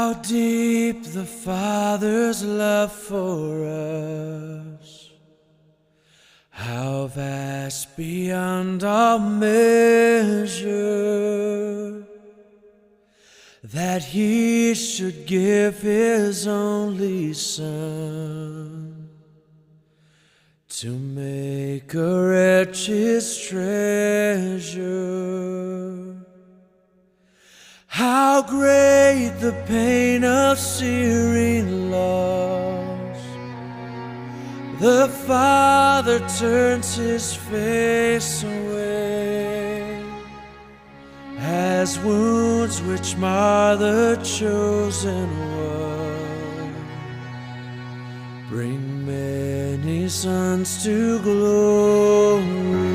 How deep the Father's love for us, how vast beyond all measure, that He should give His only Son to make a wretch His treasure. How great the pain of searing loss! The Father turns His face away, as wounds which mar the chosen one bring many sons to glory.